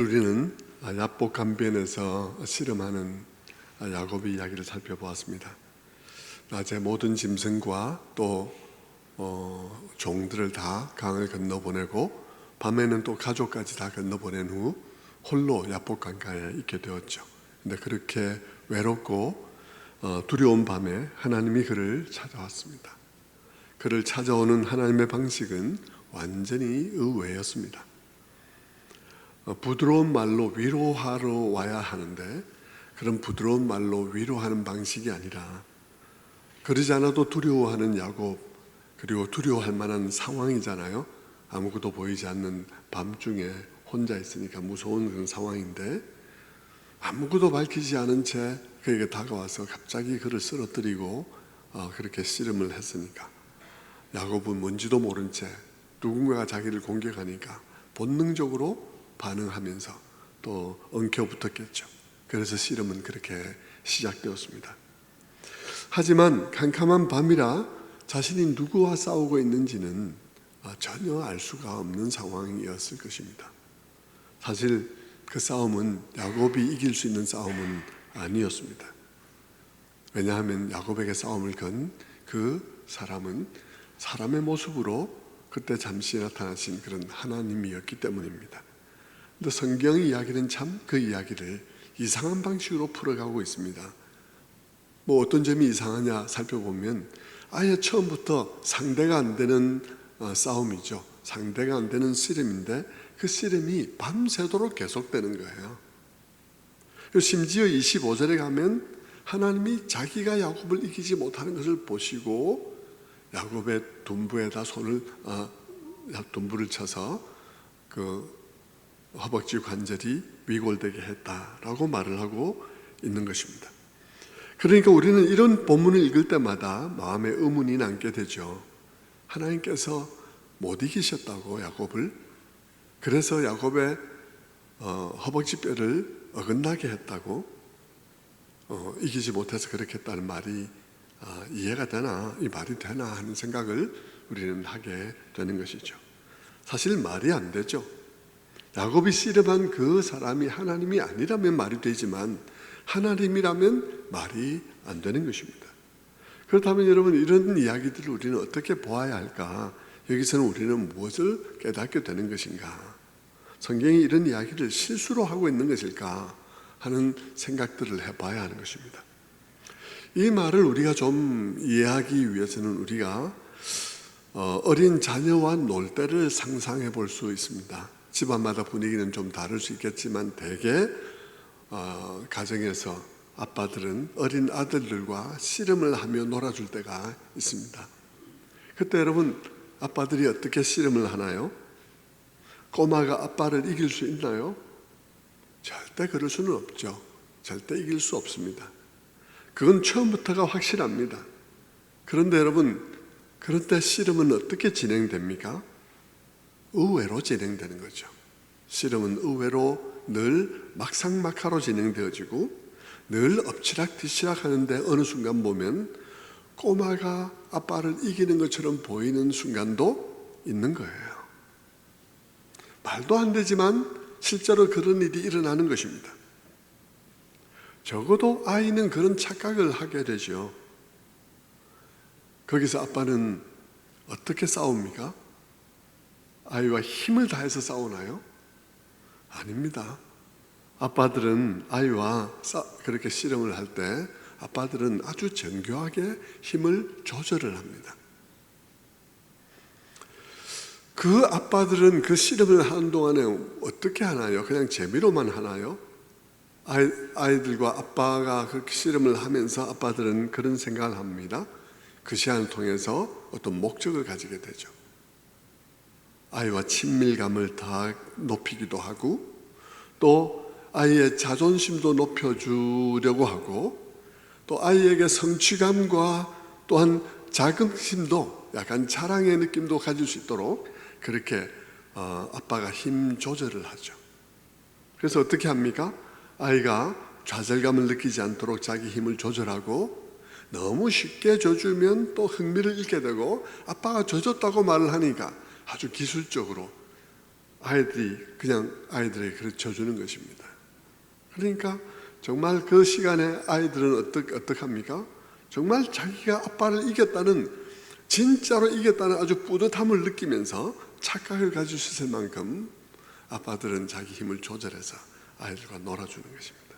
우리는 야복 강변에서 씨름하는 야곱의 이야기를 살펴보았습니다. 낮에 모든 짐승과 또 종들을 다 강을 건너보내고 밤에는 또 가족까지 다 건너보낸 후 홀로 야복 강가에 있게 되었죠. 근데 그렇게 외롭고 두려운 밤에 하나님이 그를 찾아왔습니다. 그를 찾아오는 하나님의 방식은 완전히 의외였습니다. 부드러운 말로 위로하러 와야 하는데 그런 부드러운 말로 위로하는 방식이 아니라 그러지 않아도 두려워하는 야곱, 그리고 두려워할 만한 상황이잖아요. 아무것도 보이지 않는 밤중에 혼자 있으니까 무서운 그런 상황인데 아무것도 밝히지 않은 채 그에게 다가와서 갑자기 그를 쓰러뜨리고 그렇게 씨름을 했으니까 야곱은 뭔지도 모른 채 누군가가 자기를 공격하니까 본능적으로 반응하면서 또 엉켜붙었겠죠. 그래서 씨름은 그렇게 시작되었습니다. 하지만 캄캄한 밤이라 자신이 누구와 싸우고 있는지는 전혀 알 수가 없는 상황이었을 것입니다. 사실 그 싸움은 야곱이 이길 수 있는 싸움은 아니었습니다. 왜냐하면 야곱에게 싸움을 건 그 사람은 사람의 모습으로 그때 잠시 나타나신 그런 하나님이었기 때문입니다. 근데 성경의 이야기는 참 그 이야기를 이상한 방식으로 풀어가고 있습니다. 뭐 어떤 점이 이상하냐 살펴보면 아예 처음부터 상대가 안 되는 싸움이죠. 상대가 안 되는 씨름인데 그 씨름이 밤새도록 계속되는 거예요. 심지어 25절에 가면 하나님이 자기가 야곱을 이기지 못하는 것을 보시고 야곱의 둔부에다 둔부를 쳐서 그 허벅지 관절이 위골되게 했다라고 말을 하고 있는 것입니다. 그러니까 우리는 이런 본문을 읽을 때마다 마음에 의문이 남게 되죠. 하나님께서 못 이기셨다고 야곱을, 그래서 야곱의 허벅지 뼈를 어긋나게 했다고, 이기지 못해서 그렇게 했다는 말이 이해가 되나, 이 말이 되나 하는 생각을 우리는 하게 되는 것이죠. 사실 말이 안 되죠. 야곱이 씨름한 그 사람이 하나님이 아니라면 말이 되지만 하나님이라면 말이 안 되는 것입니다. 그렇다면 여러분, 이런 이야기들을 우리는 어떻게 보아야 할까? 여기서는 우리는 무엇을 깨닫게 되는 것인가? 성경이 이런 이야기를 실수로 하고 있는 것일까? 하는 생각들을 해봐야 하는 것입니다. 이 말을 우리가 좀 이해하기 위해서는 우리가 어린 자녀와 놀 때를 상상해 볼 수 있습니다. 집안마다 분위기는 좀 다를 수 있겠지만 대개 가정에서 아빠들은 어린 아들들과 씨름을 하며 놀아줄 때가 있습니다. 그때 여러분, 아빠들이 어떻게 씨름을 하나요? 꼬마가 아빠를 이길 수 있나요? 절대 그럴 수는 없죠. 절대 이길 수 없습니다. 그건 처음부터가 확실합니다. 그런데 여러분, 그런 때 씨름은 어떻게 진행됩니까? 의외로 진행되는 거죠. 씨름은 의외로 늘 막상막하로 진행되어지고 늘 엎치락뒤치락 하는데 어느 순간 보면 꼬마가 아빠를 이기는 것처럼 보이는 순간도 있는 거예요. 말도 안 되지만 실제로 그런 일이 일어나는 것입니다. 적어도 아이는 그런 착각을 하게 되죠. 거기서 아빠는 어떻게 싸웁니까? 아이와 힘을 다해서 싸우나요? 아닙니다. 아빠들은 아이와 그렇게 씨름을 할 때 아빠들은 아주 정교하게 힘을 조절을 합니다. 그 아빠들은 그 씨름을 하는 동안에 어떻게 하나요? 그냥 재미로만 하나요? 아이들과 아빠가 그렇게 씨름을 하면서 아빠들은 그런 생각을 합니다. 그 시간을 통해서 어떤 목적을 가지게 되죠. 아이와 친밀감을 다 높이기도 하고 또 아이의 자존심도 높여주려고 하고 또 아이에게 성취감과 또한 자긍심도 약간 자랑의 느낌도 가질 수 있도록 그렇게 아빠가 힘 조절을 하죠. 그래서 어떻게 합니까? 아이가 좌절감을 느끼지 않도록 자기 힘을 조절하고 너무 쉽게 져주면 또 흥미를 잃게 되고 아빠가 져줬다고 말을 하니까 아주 기술적으로 아이들이 그냥 아이들에게 그렇게 주는 것입니다. 그러니까 정말 그 시간에 아이들은 어떡합니까? 정말 자기가 아빠를 이겼다는, 진짜로 이겼다는 아주 뿌듯함을 느끼면서 착각을 가질 수 있을 만큼 아빠들은 자기 힘을 조절해서 아이들과 놀아주는 것입니다.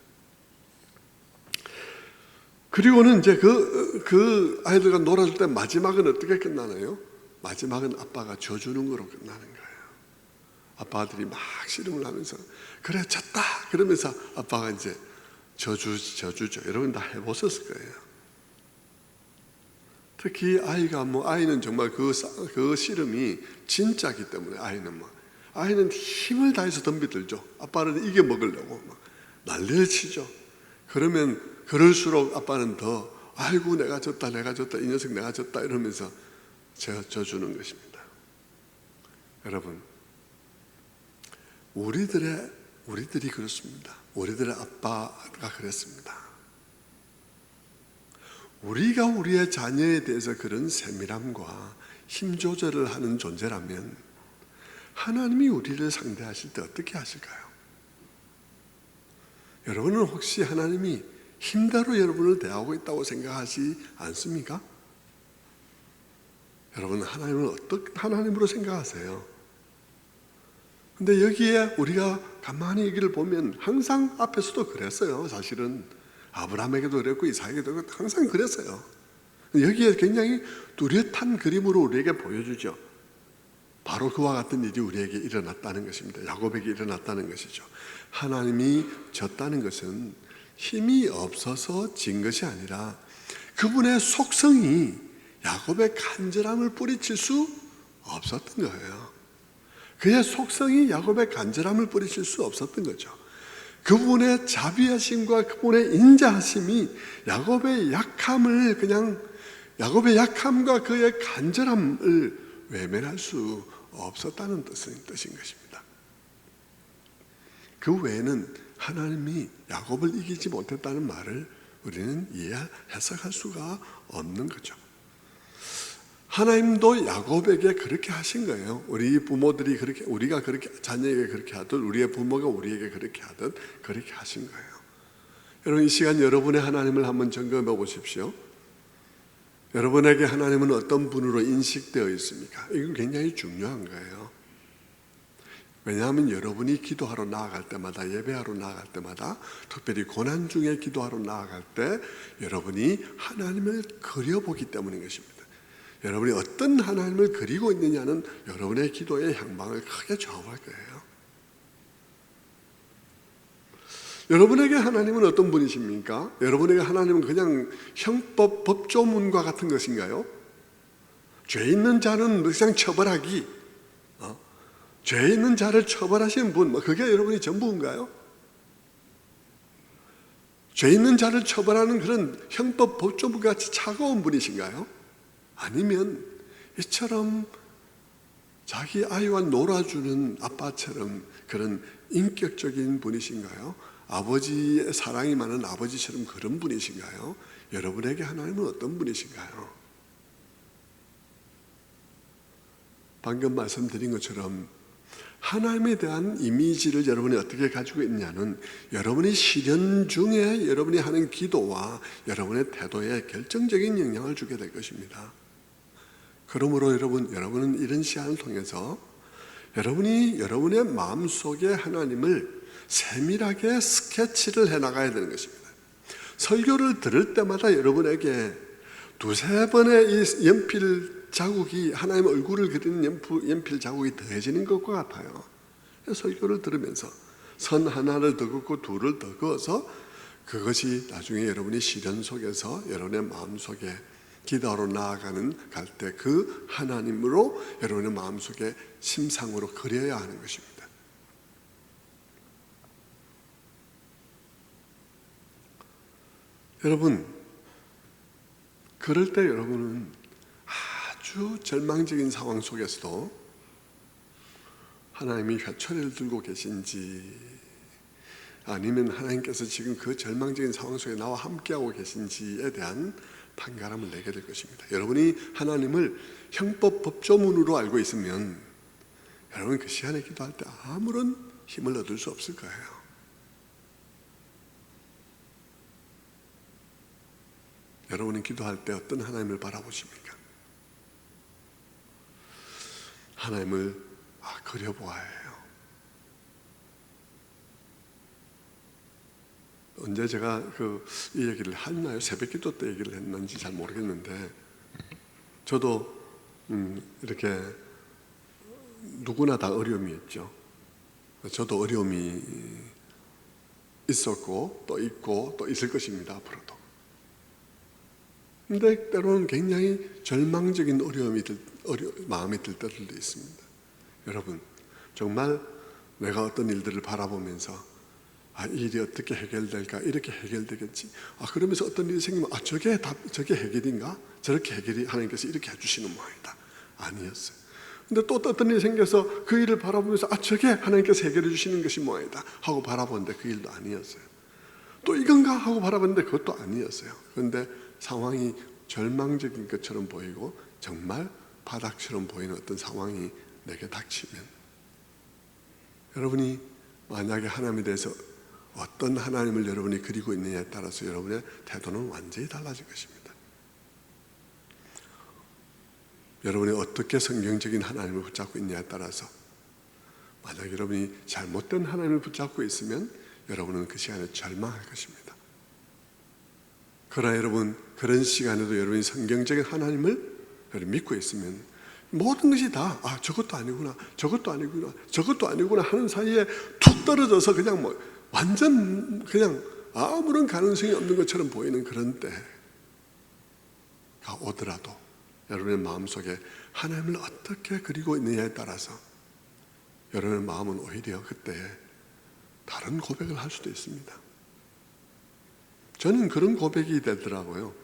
그리고는 이제 그 아이들과 놀아줄 때 마지막은 어떻게 끝나나요? 마지막은 아빠가 져주는 거로 끝나는 거예요. 아빠들이 막 씨름을 하면서 그래 졌다 그러면서 아빠가 이제 져주죠. 여러분 다 해보셨을 거예요. 특히 아이는 정말 그 씨름이 진짜기 때문에 아이는 힘을 다해서 덤비들죠. 아빠를 이겨 먹으려고 막 난리를 치죠. 그럴수록 아빠는 더 아이고 내가 졌다 이 녀석 내가 졌다 이러면서 져주는 것입니다. 여러분, 우리들이 그렇습니다. 우리들의 아빠가 그랬습니다. 우리가 우리의 자녀에 대해서 그런 세밀함과 힘 조절을 하는 존재라면 하나님이 우리를 상대하실 때 어떻게 하실까요? 여러분은 혹시 하나님이 힘대로 여러분을 대하고 있다고 생각하지 않습니까? 여러분, 하나님을 어떤 하나님으로 생각하세요? 근데 여기에 우리가 가만히 여기를 보면 항상 앞에서도 그랬어요. 사실은 아브라함에게도 그랬고 이삭에게도 그랬고 항상 그랬어요. 여기에 굉장히 뚜렷한 그림으로 우리에게 보여주죠. 바로 그와 같은 일이 우리에게 일어났다는 것입니다. 야곱에게 일어났다는 것이죠. 하나님이 졌다는 것은 힘이 없어서 진 것이 아니라 그분의 속성이 야곱의 간절함을 뿌리칠 수 없었던 거예요. 그의 속성이 야곱의 간절함을 뿌리칠 수 없었던 거죠. 그분의 자비하심과 그분의 인자하심이 야곱의 약함과 그의 간절함을 외면할 수 없었다는 뜻인 것입니다. 그 외에는 하나님이 야곱을 이기지 못했다는 말을 우리는 해석할 수가 없는 거죠. 하나님도 야곱에게 그렇게 하신 거예요. 우리 부모들이 그렇게, 우리가 그렇게 자녀에게 그렇게 하듯 우리의 부모가 우리에게 그렇게 하듯 그렇게 하신 거예요. 여러분, 이 시간 여러분의 하나님을 한번 점검해 보십시오. 여러분에게 하나님은 어떤 분으로 인식되어 있습니까? 이건 굉장히 중요한 거예요. 왜냐하면 여러분이 기도하러 나아갈 때마다, 예배하러 나아갈 때마다, 특별히 고난 중에 기도하러 나아갈 때 여러분이 하나님을 그려보기 때문인 것입니다. 여러분이 어떤 하나님을 그리고 있느냐는 여러분의 기도의 향방을 크게 좌우할 거예요. 여러분에게 하나님은 어떤 분이십니까? 여러분에게 하나님은 그냥 형법, 법조문과 같은 것인가요? 죄 있는 자는 그냥 처벌하기, 죄 있는 자를 처벌하시는 분, 그게 여러분이 전부인가요? 죄 있는 자를 처벌하는 그런 형법, 법조문같이 차가운 분이신가요? 아니면 이처럼 자기 아이와 놀아주는 아빠처럼 그런 인격적인 분이신가요? 아버지의 사랑이 많은 아버지처럼 그런 분이신가요? 여러분에게 하나님은 어떤 분이신가요? 방금 말씀드린 것처럼 하나님에 대한 이미지를 여러분이 어떻게 가지고 있냐는 여러분이 시련 중에 여러분이 하는 기도와 여러분의 태도에 결정적인 영향을 주게 될 것입니다. 그러므로 여러분은 이런 시간을 통해서 여러분이 여러분의 마음속에 하나님을 세밀하게 스케치를 해나가야 되는 것입니다. 설교를 들을 때마다 여러분에게 두세 번의 이 연필 자국이, 하나님의 얼굴을 그리는 연필 자국이 더해지는 것과 같아요. 설교를 들으면서 선 하나를 더 긋고 둘을 더 그어서 그것이 나중에 여러분이 시련 속에서 여러분의 마음속에 기도하러 갈 때 그 하나님으로 여러분의 마음속에 심상으로 그려야 하는 것입니다. 여러분, 그럴 때 여러분은 아주 절망적인 상황 속에서도 하나님이 회초리를 들고 계신지, 아니면 하나님께서 지금 그 절망적인 상황 속에 나와 함께하고 계신지에 대한 판가름을 내게 될 것입니다. 여러분이 하나님을 형법 법조문으로 알고 있으면 여러분 그 시간에 기도할 때 아무런 힘을 얻을 수 없을 거예요. 여러분이 기도할 때 어떤 하나님을 바라보십니까? 하나님을 그려보아야 해요. 언제 제가 이 얘기를 했나요? 새벽기도 때 얘기를 했는지 잘 모르겠는데, 저도 이렇게 누구나 다 어려움이 있죠. 저도 어려움이 있었고 또 있고 또 있을 것입니다, 앞으로도. 근데 때로는 굉장히 절망적인 마음이 들 때들도 있습니다. 여러분, 정말 내가 어떤 일들을 바라보면서 이 일이 어떻게 해결될까? 이렇게 해결되겠지. 그러면서 어떤 일이 생기면 저게 해결인가? 저렇게 해결이 하나님께서 이렇게 해주시는 모양이다. 아니었어요. 근데 또 어떤 일이 생겨서 그 일을 바라보면서 저게 하나님께서 해결해 주시는 것이 모양이다 하고 바라보는데 그 일도 아니었어요. 또 이건가 하고 바라봤는데 그것도 아니었어요. 그런데 상황이 절망적인 것처럼 보이고 정말 바닥처럼 보이는 어떤 상황이 내게 닥치면, 여러분이 만약에 하나님에 대해서 어떤 하나님을 여러분이 그리고 있느냐에 따라서 여러분의 태도는 완전히 달라질 것입니다. 여러분이 어떻게 성경적인 하나님을 붙잡고 있느냐에 따라서, 만약 여러분이 잘못된 하나님을 붙잡고 있으면 여러분은 그 시간에 절망할 것입니다. 그러나 여러분, 그런 시간에도 여러분이 성경적인 하나님을 믿고 있으면 모든 것이 다 저것도 아니구나, 저것도 아니구나, 저것도 아니구나 하는 사이에 툭 떨어져서 그냥 완전 그냥 아무런 가능성이 없는 것처럼 보이는 그런 때가 오더라도 여러분의 마음속에 하나님을 어떻게 그리고 있느냐에 따라서 여러분의 마음은 오히려 그때 다른 고백을 할 수도 있습니다. 저는 그런 고백이 되더라고요.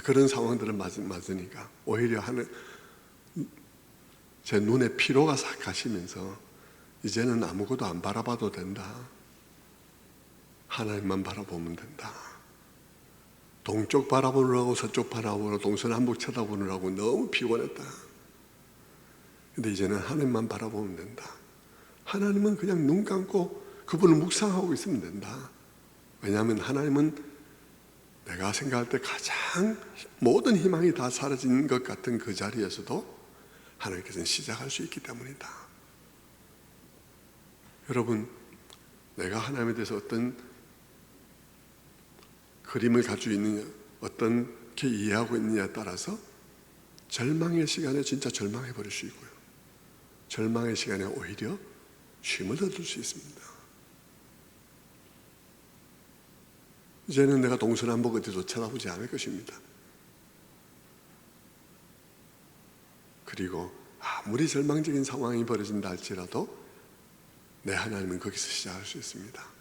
그런 상황들을 맞으니까 오히려 제 눈에 피로가 싹 가시면서 이제는 아무것도 안 바라봐도 된다. 하나님만 바라보면 된다. 동쪽 바라보느라고 서쪽 바라보느라고 동서남북 쳐다보느라고 너무 피곤했다. 근데 이제는 하나님만 바라보면 된다. 하나님은 그냥 눈 감고 그분을 묵상하고 있으면 된다. 왜냐하면 하나님은 내가 생각할 때 가장 모든 희망이 다 사라진 것 같은 그 자리에서도 하나님께서는 시작할 수 있기 때문이다. 여러분, 내가 하나님에 대해서 어떤 그림을 가지고 있느냐, 어떻게 이해하고 있느냐에 따라서 절망의 시간에 진짜 절망해 버릴 수 있고요, 절망의 시간에 오히려 쉼을 얻을 수 있습니다. 이제는 내가 동서남북 어디도 쳐다보지 않을 것입니다. 그리고 아무리 절망적인 상황이 벌어진다 할지라도 내 하나님은 거기서 시작할 수 있습니다.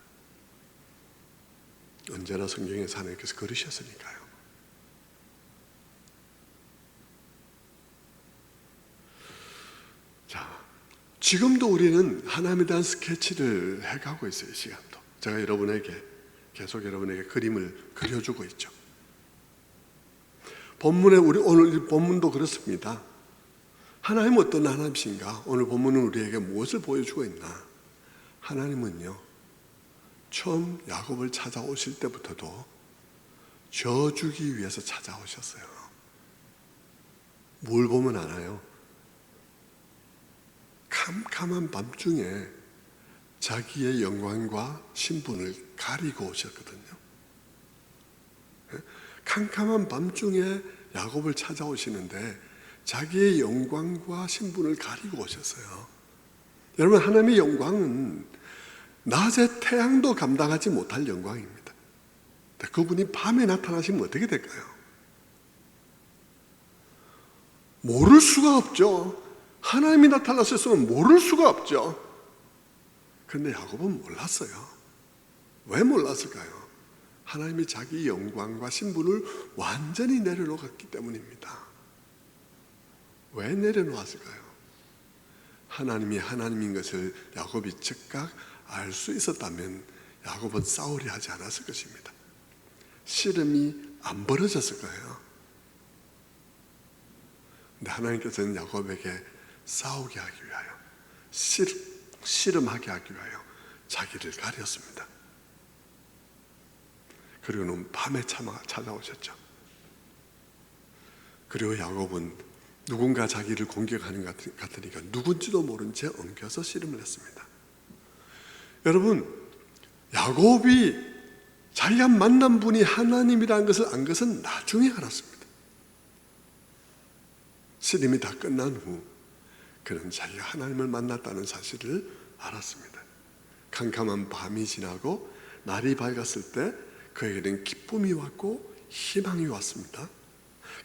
언제나 성경에서 하나님께서 그러셨으니까요. 자, 지금도 우리는 하나님에 대한 스케치를 해가고 있어요. 이 시간도 제가 계속 여러분에게 그림을 그려주고 있죠. 우리 오늘 본문도 그렇습니다. 하나님은 어떤 하나님이신가? 오늘 본문은 우리에게 무엇을 보여주고 있나? 하나님은요, 처음 야곱을 찾아오실 때부터도 져주기 위해서 찾아오셨어요. 뭘 보면 아나요? 캄캄한 밤중에 자기의 영광과 신분을 가리고 오셨거든요. 캄캄한 밤중에 야곱을 찾아오시는데 자기의 영광과 신분을 가리고 오셨어요. 여러분, 하나님의 영광은 낮에 태양도 감당하지 못할 영광입니다. 그분이 밤에 나타나시면 어떻게 될까요? 모를 수가 없죠. 하나님이 나타나셨으면 모를 수가 없죠. 그런데 야곱은 몰랐어요. 왜 몰랐을까요? 하나님이 자기 영광과 신분을 완전히 내려놓았기 때문입니다. 왜 내려놓았을까요? 하나님이 하나님인 것을 야곱이 즉각 알 수 있었다면 야곱은 싸우려 하지 않았을 것입니다. 씨름이 안 벌어졌을 거예요. 근데 하나님께서는 야곱에게 싸우게 하기 위하여 씨름하게 하기 위하여 자기를 가렸습니다. 그리고는 밤에 찾아오셨죠. 그리고 야곱은 누군가 자기를 공격하는 것 같으니까 누군지도 모른 채 엉켜서 씨름을 했습니다. 여러분, 야곱이 자기가 만난 분이 하나님이라는 것을 안 것은 나중에 알았습니다. 씨름이 다 끝난 후 그는 자기가 하나님을 만났다는 사실을 알았습니다. 캄캄한 밤이 지나고 날이 밝았을 때 그에게는 기쁨이 왔고 희망이 왔습니다.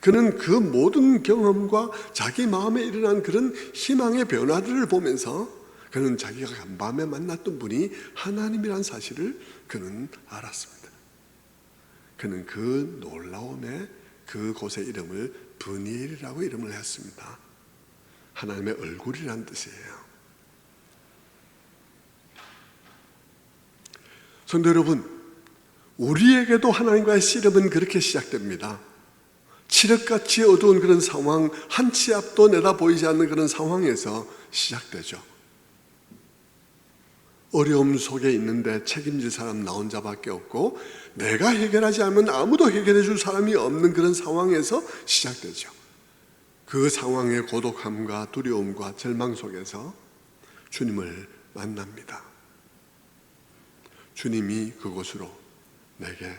그는 그 모든 경험과 자기 마음에 일어난 그런 희망의 변화들을 보면서 그는 자기가 간밤에 만났던 분이 하나님이란 사실을 그는 알았습니다. 그는 그 놀라움에 그곳의 이름을 브니엘이라고 이름을 했습니다. 하나님의 얼굴이란 뜻이에요. 성도 여러분, 우리에게도 하나님과의 씨름은 그렇게 시작됩니다. 칠흑같이 어두운 그런 상황, 한 치 앞도 내다 보이지 않는 그런 상황에서 시작되죠. 어려움 속에 있는데 책임질 사람 나 혼자밖에 없고 내가 해결하지 않으면 아무도 해결해 줄 사람이 없는 그런 상황에서 시작되죠. 그 상황의 고독함과 두려움과 절망 속에서 주님을 만납니다. 주님이 그곳으로 내게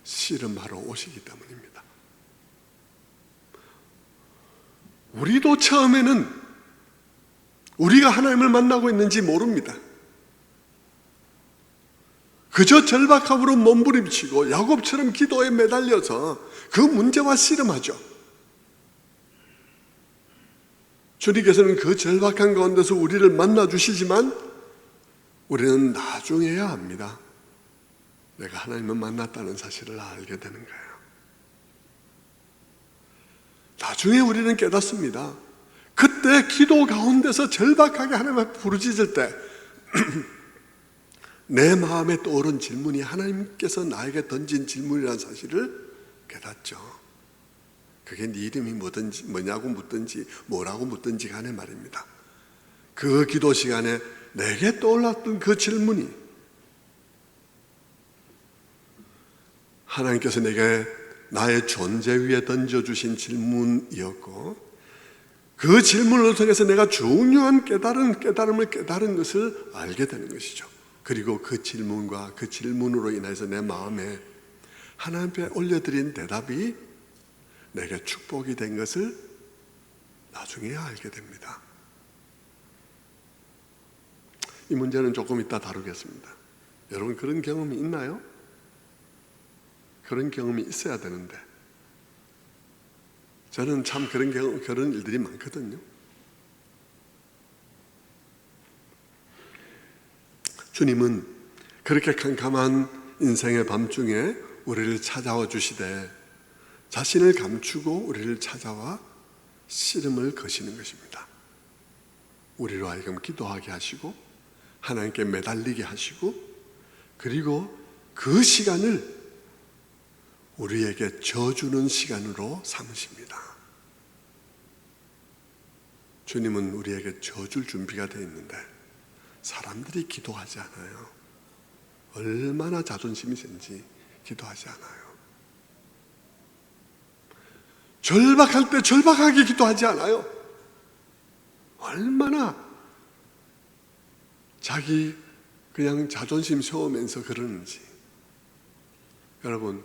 씨름하러 오시기 때문입니다. 우리도 처음에는 우리가 하나님을 만나고 있는지 모릅니다. 그저 절박함으로 몸부림치고 야곱처럼 기도에 매달려서 그 문제와 씨름하죠. 주님께서는 그 절박한 가운데서 우리를 만나 주시지만 우리는 나중에야 합니다. 내가 하나님을 만났다는 사실을 알게 되는 거예요. 나중에 우리는 깨닫습니다. 그때 기도 가운데서 절박하게 하나님 앞에 부르짖을 때 내 마음에 떠오른 질문이 하나님께서 나에게 던진 질문이라는 사실을 깨닫죠. 그게 네 이름이 뭐냐고 묻든지 뭐라고 묻든지 간에 말입니다. 그 기도 시간에 내게 떠올랐던 그 질문이 하나님께서 내게 나의 존재 위에 던져주신 질문이었고 그 질문을 통해서 내가 중요한 깨달음을 깨달은 것을 알게 되는 것이죠. 그리고 그 질문과 그 질문으로 인해서 내 마음에 하나님 앞에 올려드린 대답이 내게 축복이 된 것을 나중에 알게 됩니다. 이 문제는 조금 이따 다루겠습니다. 여러분 그런 경험이 있나요? 그런 경험이 있어야 되는데 저는 참 그런 일들이 많거든요. 주님은 그렇게 캄캄한 인생의 밤중에 우리를 찾아와 주시되 자신을 감추고 우리를 찾아와 씨름을 거시는 것입니다. 우리로 하여금 기도하게 하시고 하나님께 매달리게 하시고 그리고 그 시간을 우리에게 져주는 시간으로 삼으십니다. 주님은 우리에게 져줄 준비가 되어 있는데 사람들이 기도하지 않아요. 얼마나 자존심이 센지 기도하지 않아요. 절박할 때 절박하게 기도하지 않아요. 얼마나 자기 그냥 자존심 세우면서 그러는지. 여러분,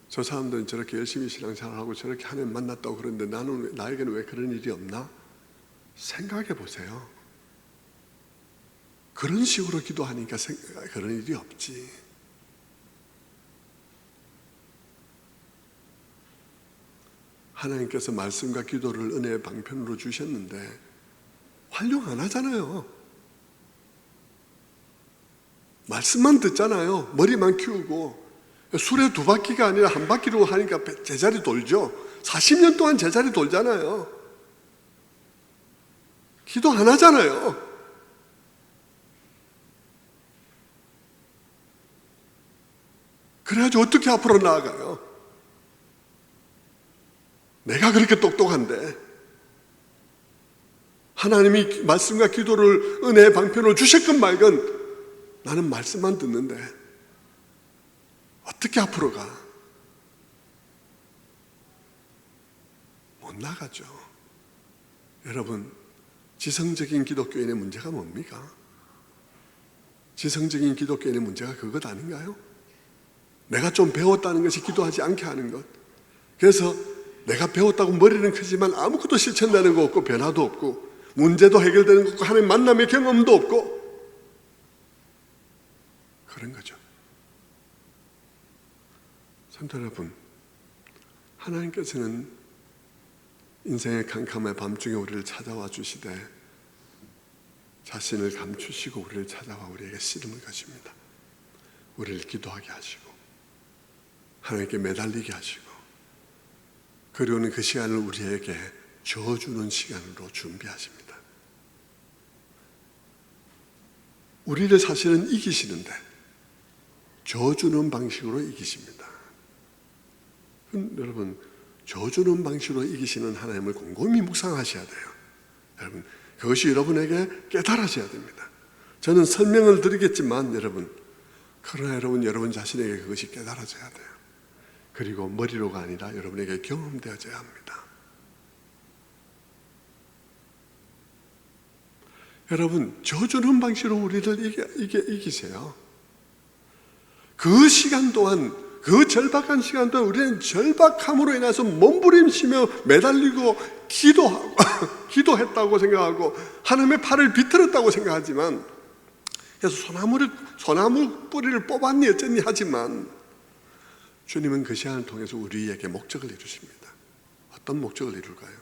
저 사람들은 저렇게 열심히 신앙생활하고 저렇게 하나님 만났다고 그러는데 나에게는 왜 그런 일이 없나? 생각해 보세요. 그런 식으로 기도하니까 그런 일이 없지. 하나님께서 말씀과 기도를 은혜의 방편으로 주셨는데 활용 안 하잖아요. 말씀만 듣잖아요. 머리만 키우고 수레 2바퀴가 아니라 1바퀴로 하니까 제자리 돌죠. 40년 동안 제자리 돌잖아요. 기도 안 하잖아요. 그래가지고 어떻게 앞으로 나아가요? 내가 그렇게 똑똑한데 하나님이 말씀과 기도를 은혜의 방편으로 주셨건 말건 나는 말씀만 듣는데 어떻게 앞으로 가? 못 나가죠. 여러분, 지성적인 기독교인의 문제가 뭡니까? 지성적인 기독교인의 문제가 그것 아닌가요? 내가 좀 배웠다는 것이 기도하지 않게 하는 것. 그래서 내가 배웠다고 머리는 크지만 아무것도 실천되는 거 없고 변화도 없고 문제도 해결되는 거 없고 하나님 만남의 경험도 없고 그런 거죠. 성도 여러분, 하나님께서는 인생의 캄캄한 밤중에 우리를 찾아와 주시되 자신을 감추시고 우리를 찾아와 우리에게 씨름을 거십니다. 우리를 기도하게 하시고 하나님께 매달리게 하시고 그리고는 그 시간을 우리에게 줘주는 시간으로 준비하십니다. 우리를 사실은 이기시는데 줘주는 방식으로 이기십니다. 여러분, 줘주는 방식으로 이기시는 하나님을 곰곰이 묵상하셔야 돼요. 여러분, 그것이 여러분에게 깨달아져야 됩니다. 저는 설명을 드리겠지만 그러나 여러분 자신에게 그것이 깨달아져야 돼요. 그리고 머리로가 아니라 여러분에게 경험되어져야 합니다. 여러분, 줘주는 방식으로 우리를 이기세요. 그 시간 동안, 그 절박한 시간 동안 우리는 절박함으로 인해서 몸부림치며 매달리고 기도하고 기도했다고 생각하고 하나님의 팔을 비틀었다고 생각하지만, 그래서 소나무 뿌리를 뽑았니 어쨌니 하지만 주님은 그 시간을 통해서 우리에게 목적을 이루십니다. 어떤 목적을 이룰까요?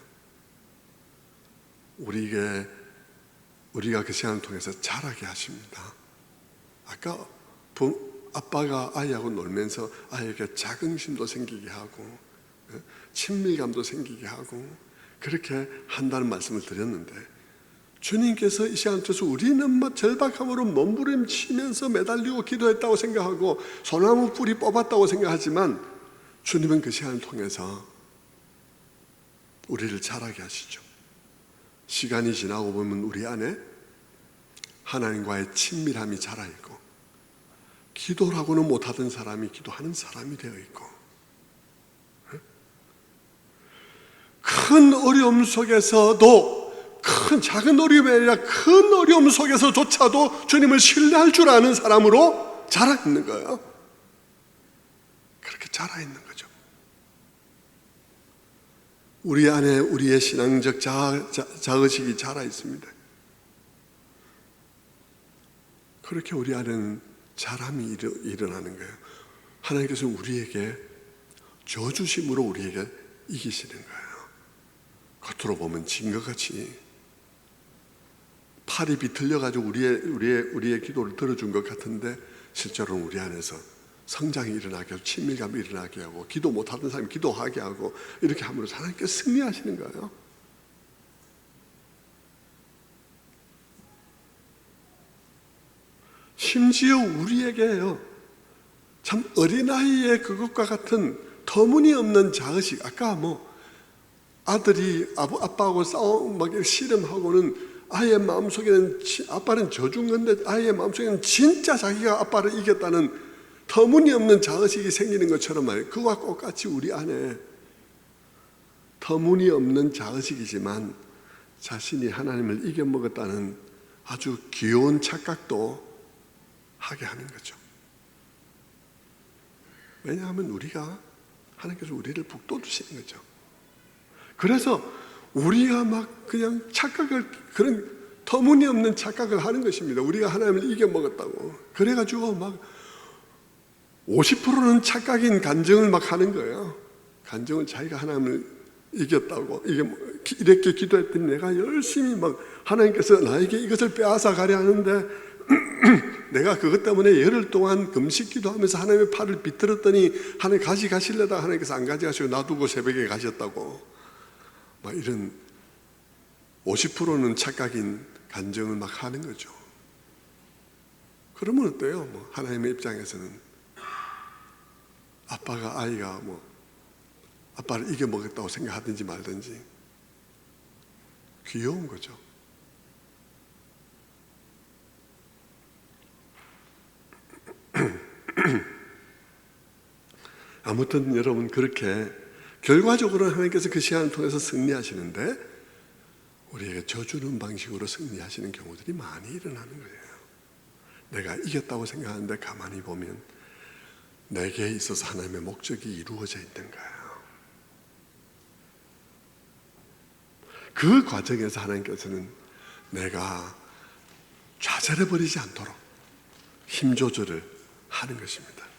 우리가 그 시간을 통해서 자라게 하십니다. 아까 아빠가 아이하고 놀면서 아이에게 자긍심도 생기게 하고 친밀감도 생기게 하고 그렇게 한다는 말씀을 드렸는데, 주님께서 이 시간을 통해서 우리는 절박함으로 몸부림치면서 매달리고 기도했다고 생각하고 소나무 뿌리 뽑았다고 생각하지만 주님은 그 시간을 통해서 우리를 자라게 하시죠. 시간이 지나고 보면 우리 안에 하나님과의 친밀함이 자라있고 기도라고는 못하던 사람이 기도하는 사람이 되어 있고 큰 어려움 속에서도 작은 어려움이 아니라 큰 어려움 속에서조차도 주님을 신뢰할 줄 아는 사람으로 자라있는 거예요. 그렇게 자라있는 거죠. 우리 안에 우리의 신앙적 자의식이 자라있습니다. 그렇게 우리 안에는 자람이 일어나는 거예요. 하나님께서 우리에게 저주심으로 우리에게 이기시는 거예요. 겉으로 보면 진 것 같이 팔이 비틀려가지고 우리의 기도를 들어준 것 같은데 실제로는 우리 안에서 성장이 일어나게 하고 친밀감이 일어나게 하고 기도 못하던 사람이 기도하게 하고 이렇게 함으로써 하나님께서 승리하시는 거예요. 심지어 우리에게요, 참 어린아이의 그것과 같은 터무니없는 자의식, 아까 아들이 아빠하고 싸우고 씨름하고는 아이의 마음속에는 아빠는 져준 건데 아이의 마음속에는 진짜 자기가 아빠를 이겼다는 터무니없는 자의식이 생기는 것처럼 말이에요. 그와 똑같이 우리 안에 터무니없는 자의식이지만 자신이 하나님을 이겨먹었다는 아주 귀여운 착각도 하게 하는 거죠. 왜냐하면 하나님께서 우리를 북돋우시는 거죠. 그래서 우리가 그냥 그런 터무니없는 착각을 하는 것입니다. 우리가 하나님을 이겨먹었다고. 그래가지고 50%는 착각인 간증을 하는 거예요. 간증을 자기가 하나님을 이겼다고. 이렇게 기도했더니 내가 열심히 하나님께서 나에게 이것을 빼앗아 가려 하는데 내가 그것 때문에 열흘 동안 금식 기도하면서 하나님의 팔을 비틀었더니 하나님 가시려다가 하나님께서 안 가져가시고 놔두고 새벽에 가셨다고. 이런 50%는 착각인 간증을 하는 거죠. 그러면 어때요? 하나님의 입장에서는 아이가 아빠를 이겨먹었다고 생각하든지 말든지 귀여운 거죠. 아무튼 여러분, 그렇게 결과적으로 하나님께서 그 시간을 통해서 승리하시는데 우리에게 져주는 방식으로 승리하시는 경우들이 많이 일어나는 거예요. 내가 이겼다고 생각하는데 가만히 보면 내게 있어서 하나님의 목적이 이루어져 있는 거예요. 그 과정에서 하나님께서는 내가 좌절해버리지 않도록 힘 조절을 하는 것입니다.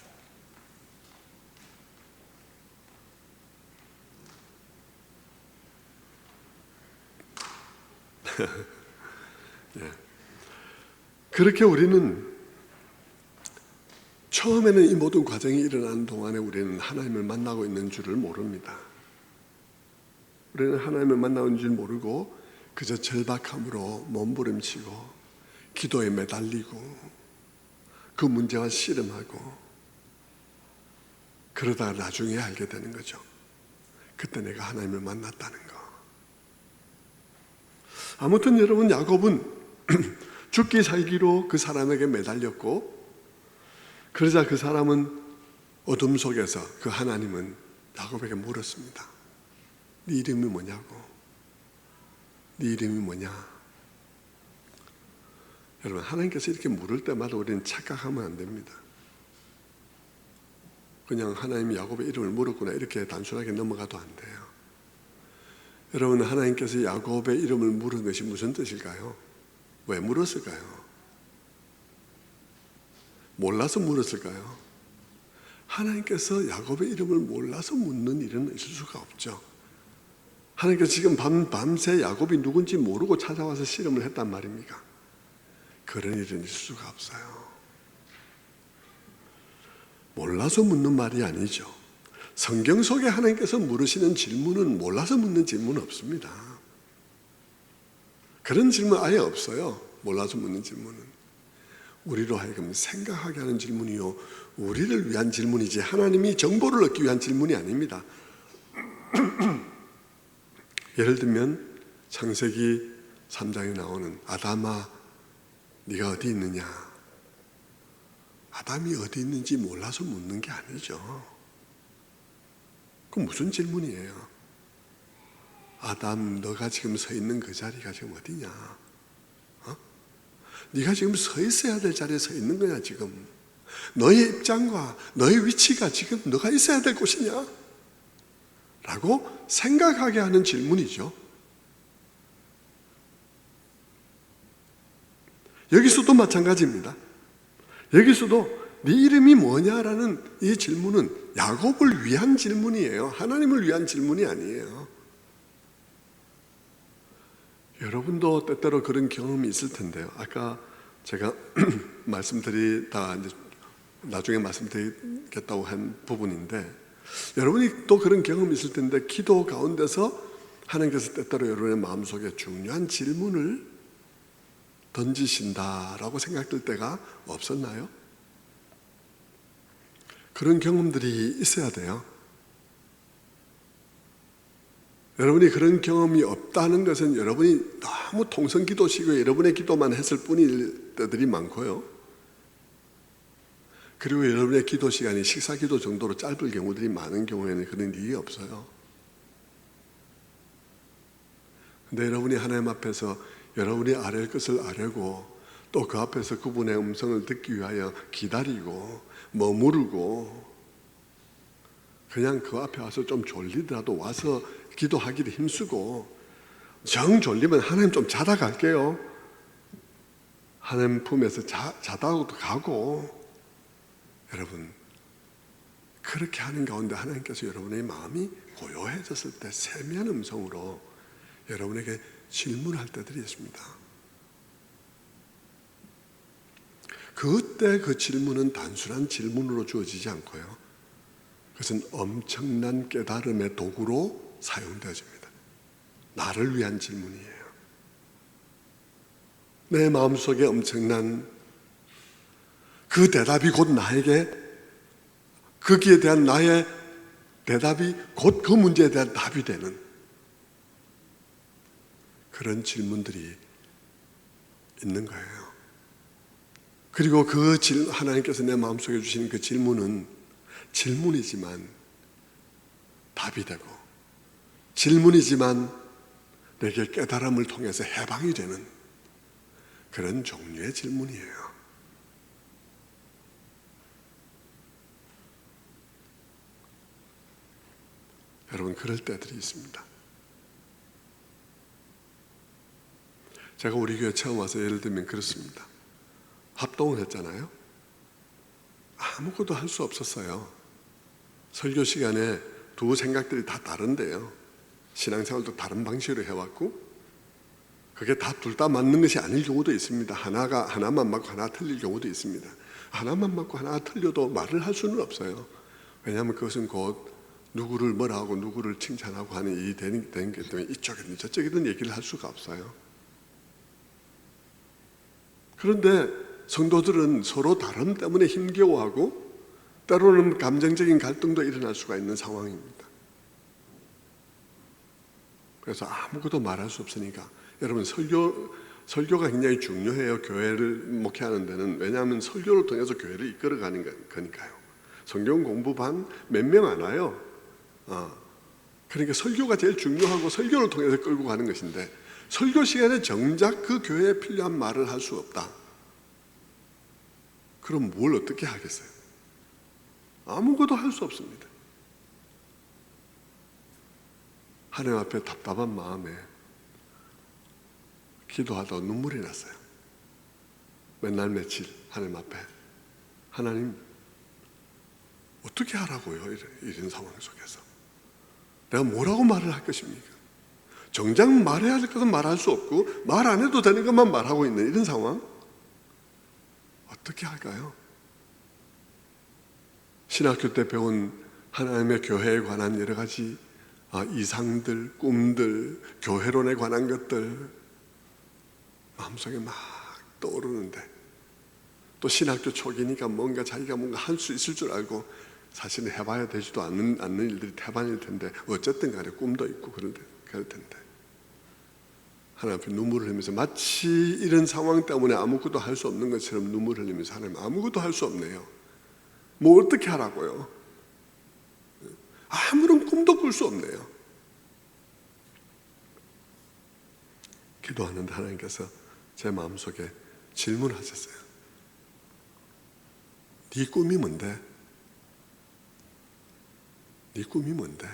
예. 그렇게 우리는 처음에는 이 모든 과정이 일어나는 동안에 우리는 하나님을 만나고 있는 줄을 모릅니다. 우리는 하나님을 만나는 줄 모르고 그저 절박함으로 몸부림치고 기도에 매달리고 그 문제와 씨름하고 그러다가 나중에 알게 되는 거죠. 그때 내가 하나님을 만났다는 거. 아무튼 여러분, 야곱은 죽기 살기로 그 사람에게 매달렸고, 그러자 그 사람은 어둠 속에서 그 하나님은 야곱에게 물었습니다. 네 이름이 뭐냐고. 네 이름이 뭐냐. 여러분, 하나님께서 이렇게 물을 때마다 우리는 착각하면 안 됩니다. 그냥 하나님이 야곱의 이름을 물었구나 이렇게 단순하게 넘어가도 안 돼요. 여러분, 하나님께서 야곱의 이름을 물은 것이 무슨 뜻일까요? 왜 물었을까요? 몰라서 물었을까요? 하나님께서 야곱의 이름을 몰라서 묻는 일은 있을 수가 없죠. 하나님께서 지금 밤새 야곱이 누군지 모르고 찾아와서 씨름을 했단 말입니까? 그런 일은 있을 수가 없어요. 몰라서 묻는 말이 아니죠. 성경 속에 하나님께서 물으시는 질문은 몰라서 묻는 질문은 없습니다. 그런 질문 아예 없어요. 몰라서 묻는 질문은. 우리로 하여금 생각하게 하는 질문이요, 우리를 위한 질문이지 하나님이 정보를 얻기 위한 질문이 아닙니다. 예를 들면 창세기 3장에 나오는 아담아 네가 어디 있느냐. 아담이 어디 있는지 몰라서 묻는 게 아니죠. 그건 무슨 질문이에요? 아담, 너가 지금 서 있는 그 자리가 지금 어디냐? 네가 지금 서 있어야 될 자리에 서 있는 거냐 지금? 너의 입장과 너의 위치가 지금 너가 있어야 될 곳이냐? 라고 생각하게 하는 질문이죠. 여기서도 마찬가지입니다. 여기서도 네 이름이 뭐냐라는 이 질문은 야곱을 위한 질문이에요. 하나님을 위한 질문이 아니에요. 여러분도 때때로 그런 경험이 있을 텐데요. 아까 제가 말씀드리다 이제 나중에 말씀드리겠다고 한 부분인데, 여러분이 또 그런 경험이 있을 텐데, 기도 가운데서 하나님께서 때때로 여러분의 마음속에 중요한 질문을 던지신다라고 생각될 때가 없었나요? 그런 경험들이 있어야 돼요. 여러분이 그런 경험이 없다는 것은 여러분이 너무 통성기도시고 여러분의 기도만 했을 뿐일 때들이 많고요. 그리고 여러분의 기도 시간이 식사기도 정도로 짧을 경우들이 많은 경우에는 그런 일이 없어요. 근데 여러분이 하나님 앞에서 여러분이 아랠 것을 아뢰고 또 그 앞에서 그분의 음성을 듣기 위하여 기다리고 머무르고 그냥 그 앞에 와서 좀 졸리더라도 와서 기도하기를 힘쓰고, 정 졸리면 하나님 좀 자다 갈게요. 하나님 품에서 자다도 가고, 여러분 그렇게 하는 가운데 하나님께서 여러분의 마음이 고요해졌을 때 세미한 음성으로 여러분에게 질문할 때들이 있습니다. 그때 그 질문은 단순한 질문으로 주어지지 않고요, 그것은 엄청난 깨달음의 도구로 사용되어집니다. 나를 위한 질문이에요. 내 마음속에 엄청난 그 대답이 곧 나에게, 거기에 대한 나의 대답이 곧 그 문제에 대한 답이 되는 그런 질문들이 있는 거예요. 그리고 그 하나님께서 내 마음속에 주신 그 질문은 질문이지만 답이 되고, 질문이지만 내게 깨달음을 통해서 해방이 되는 그런 종류의 질문이에요. 여러분, 그럴 때들이 있습니다. 제가 우리 교회 처음 와서 예를 들면 그렇습니다. 합동을 했잖아요. 아무것도 할 수 없었어요. 설교 시간에 두 생각들이 다 다른데요. 신앙생활도 다른 방식으로 해왔고, 그게 다 둘 다 맞는 것이 아닐 경우도 있습니다. 하나만 맞고 하나 틀릴 경우도 있습니다. 하나만 맞고 하나 틀려도 말을 할 수는 없어요. 왜냐하면 그것은 곧 누구를 뭐라 하고 누구를 칭찬하고 하는 일이 되기 때문에 이쪽이든 저쪽이든 얘기를 할 수가 없어요. 그런데 성도들은 서로 다름 때문에 힘겨워하고 때로는 감정적인 갈등도 일어날 수가 있는 상황입니다. 그래서 아무것도 말할 수 없으니까 여러분, 설교가 굉장히 중요해요. 교회를 목회하는 데는. 왜냐하면 설교를 통해서 교회를 이끌어가는 거니까요. 성경 공부반 몇 명 안 와요. 그러니까 설교가 제일 중요하고 설교를 통해서 끌고 가는 것인데, 설교 시간에 정작 그 교회에 필요한 말을 할 수 없다. 그럼 뭘 어떻게 하겠어요? 아무것도 할 수 없습니다. 하나님 앞에 답답한 마음에 기도하다가 눈물이 났어요. 맨날 며칠 하나님 앞에, 하나님 어떻게 하라고요? 이런 상황 속에서 내가 뭐라고 말을 할 것입니까? 정작 말해야 할 것은 말할 수 없고 말 안 해도 되는 것만 말하고 있는 이런 상황, 어떻게 할까요? 신학교 때 배운 하나님의 교회에 관한 여러 가지 이상들, 꿈들, 교회론에 관한 것들 마음속에 막 떠오르는데, 또 신학교 초기니까 자기가 뭔가 할 수 있을 줄 알고 사실은 해봐야 되지도 않는 일들이 태반일 텐데, 어쨌든 간에 꿈도 있고 그럴 텐데 하나님 앞에 눈물을 흘리면서 마치 이런 상황 때문에 아무것도 할 수 없는 것처럼 눈물을 흘리면서, 하나님 아무것도 할 수 없네요. 뭐 어떻게 하라고요? 아무런 꿈도 꿀 수 없네요. 기도하는데 하나님께서 제 마음속에 질문하셨어요. 네 꿈이 뭔데? 네 꿈이 뭔데?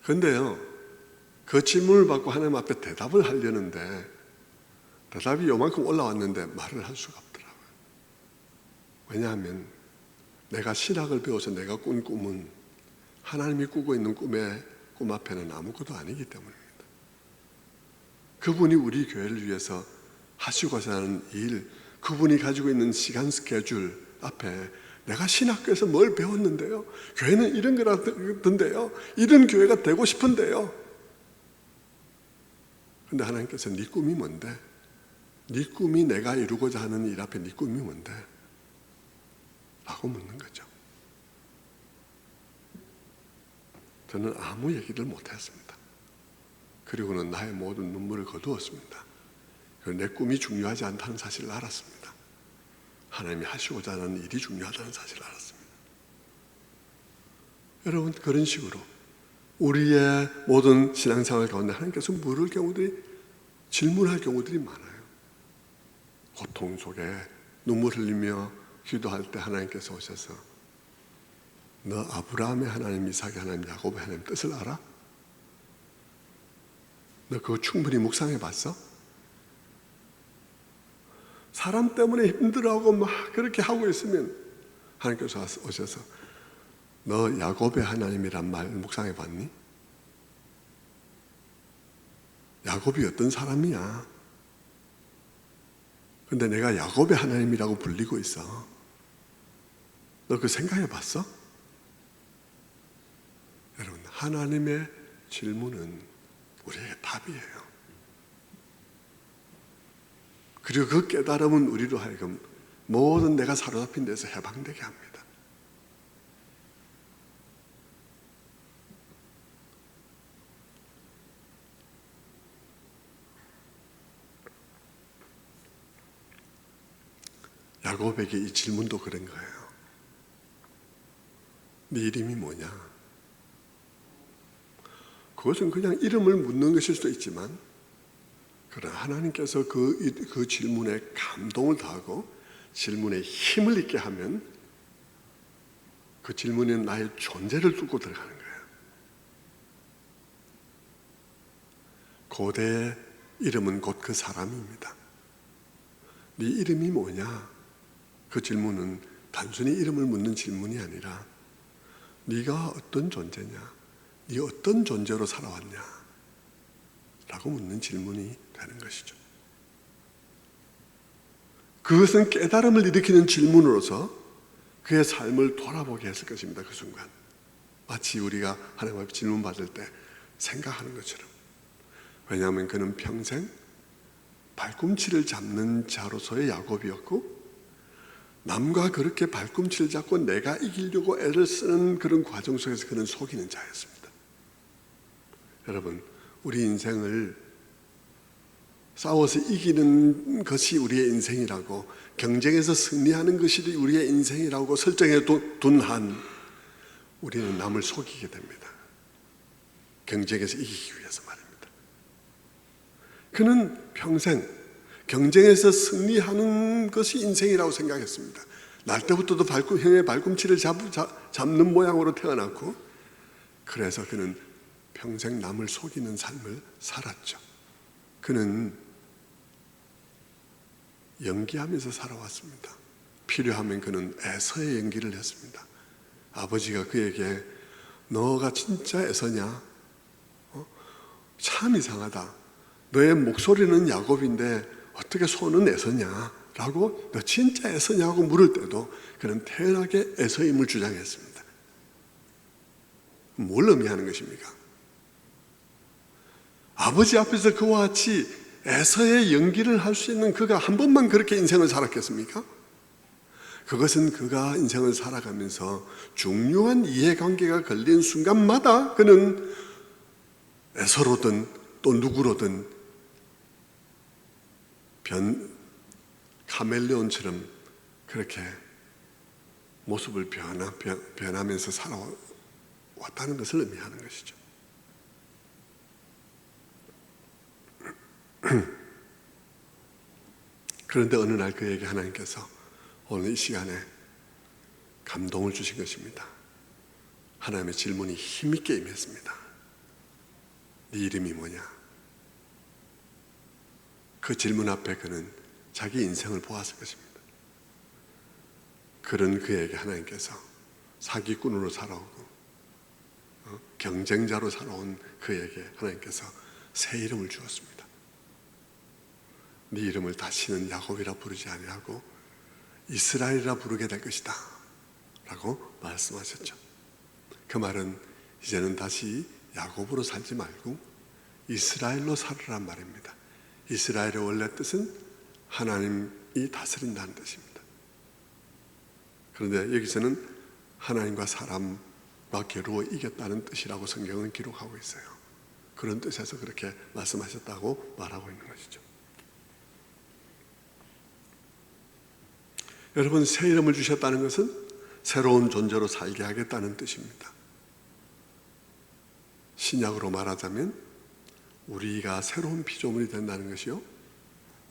그런데요, 그 질문을 받고 하나님 앞에 대답을 하려는데 대답이 요만큼 올라왔는데 말을 할 수가 없더라고요. 왜냐하면 내가 신학을 배워서 내가 꾼 꿈은 하나님이 꾸고 있는 꿈 앞에는 아무것도 아니기 때문입니다. 그분이 우리 교회를 위해서 하시고자 하는 일, 그분이 가지고 있는 시간 스케줄 앞에 내가 신학교에서 뭘 배웠는데요, 교회는 이런 거라던데요, 이런 교회가 되고 싶은데요. 그런데 하나님께서 네 꿈이 뭔데? 네 꿈이 내가 이루고자 하는 일 앞에 네 꿈이 뭔데? 라고 묻는 거죠. 저는 아무 얘기를 못했습니다. 그리고는 나의 모든 눈물을 거두었습니다. 내 꿈이 중요하지 않다는 사실을 알았습니다. 하나님이 하시고자 하는 일이 중요하다는 사실을 알았습니다. 여러분, 그런 식으로 우리의 모든 신앙생활 가운데 하나님께서 물을 경우들이, 질문할 경우들이 많아요. 고통 속에 눈물 흘리며 기도할 때 하나님께서 오셔서 너 아브라함의 하나님, 이삭의 하나님, 야곱의 하나님 뜻을 알아? 너 그거 충분히 묵상해 봤어? 사람 때문에 힘들어하고 막 그렇게 하고 있으면 하나님께서 오셔서 너 야곱의 하나님이란 말 묵상해 봤니? 야곱이 어떤 사람이야? 근데 내가 야곱의 하나님이라고 불리고 있어. 너 그 생각해 봤어? 여러분, 하나님의 질문은 우리에게 답이에요. 그리고 그 깨달음은 우리로 하여금 모든 내가 사로잡힌 데서 해방되게 합니다. 야곱에게 이 질문도 그런 거예요. 네 이름이 뭐냐? 그것은 그냥 이름을 묻는 것일 수도 있지만, 그러나 하나님께서 그 질문에 감동을 더하고 질문에 힘을 있게 하면 그 질문에 나의 존재를 뚫고 들어가는 거예요. 고대의 이름은 곧 그 사람입니다. 네 이름이 뭐냐? 그 질문은 단순히 이름을 묻는 질문이 아니라 네가 어떤 존재냐? 네 어떤 존재로 살아왔냐? 라고 묻는 질문이 되는 것이죠. 그것은 깨달음을 일으키는 질문으로서 그의 삶을 돌아보게 했을 것입니다. 그 순간 마치 우리가 하나님 앞에 질문 받을 때 생각하는 것처럼. 왜냐하면 그는 평생 발꿈치를 잡는 자로서의 야곱이었고, 남과 그렇게 발꿈치를 잡고 내가 이기려고 애를 쓰는 그런 과정 속에서 그는 속이는 자였습니다. 여러분, 우리 인생을 싸워서 이기는 것이 우리의 인생이라고, 경쟁에서 승리하는 것이 우리의 인생이라고 설정해 둔 한 우리는 남을 속이게 됩니다. 경쟁에서 이기기 위해서 말입니다. 그는 평생 경쟁에서 승리하는 것이 인생이라고 생각했습니다. 날 때부터도 형의 발꿈치를 잡는 모양으로 태어났고, 그래서 그는 평생 남을 속이는 삶을 살았죠. 그는 연기하면서 살아왔습니다. 필요하면 그는 애서의 연기를 했습니다. 아버지가 그에게 너가 진짜 애서냐? 참 이상하다. 너의 목소리는 야곱인데 어떻게 손은 에서냐? 라고 너 진짜 에서냐고 물을 때도 그는 태연하게 에서임을 주장했습니다. 뭘 의미하는 것입니까? 아버지 앞에서 그와 같이 에서의 연기를 할 수 있는 그가 한 번만 그렇게 인생을 살았겠습니까? 그것은 그가 인생을 살아가면서 중요한 이해관계가 걸린 순간마다 그는 에서로든 또 누구로든 카멜레온처럼 그렇게 모습을 변하면서 살아왔다는 것을 의미하는 것이죠. 그런데 어느 날 그에게 하나님께서 오늘 이 시간에 감동을 주신 것입니다. 하나님의 질문이 힘있게 임했습니다. 네 이름이 뭐냐? 그 질문 앞에 그는 자기 인생을 보았을 것입니다. 그런 그에게 하나님께서 사기꾼으로 살아오고 경쟁자로 살아온 그에게 하나님께서 새 이름을 주었습니다. 네 이름을 다시는 야곱이라 부르지 아니하고 이스라엘이라 부르게 될 것이다 라고 말씀하셨죠. 그 말은 이제는 다시 야곱으로 살지 말고 이스라엘로 살으란 말입니다. 이스라엘의 원래 뜻은 하나님이 다스린다는 뜻입니다. 그런데 여기서는 하나님과 사람과 겨루어 이겼다는 뜻이라고 성경은 기록하고 있어요. 그런 뜻에서 그렇게 말씀하셨다고 말하고 있는 것이죠. 여러분, 새 이름을 주셨다는 것은 새로운 존재로 살게 하겠다는 뜻입니다. 신약으로 말하자면 우리가 새로운 피조물이 된다는 것이요,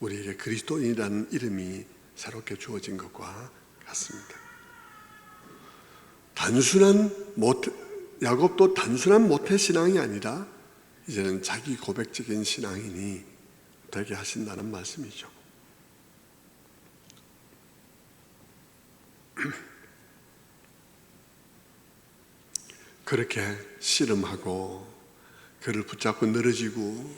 우리에게 그리스도인이라는 이름이 새롭게 주어진 것과 같습니다. 야곱도 단순한 모태신앙이 아니라 이제는 자기 고백적인 신앙인이 되게 하신다는 말씀이죠. 그렇게 씨름하고 그를 붙잡고 늘어지고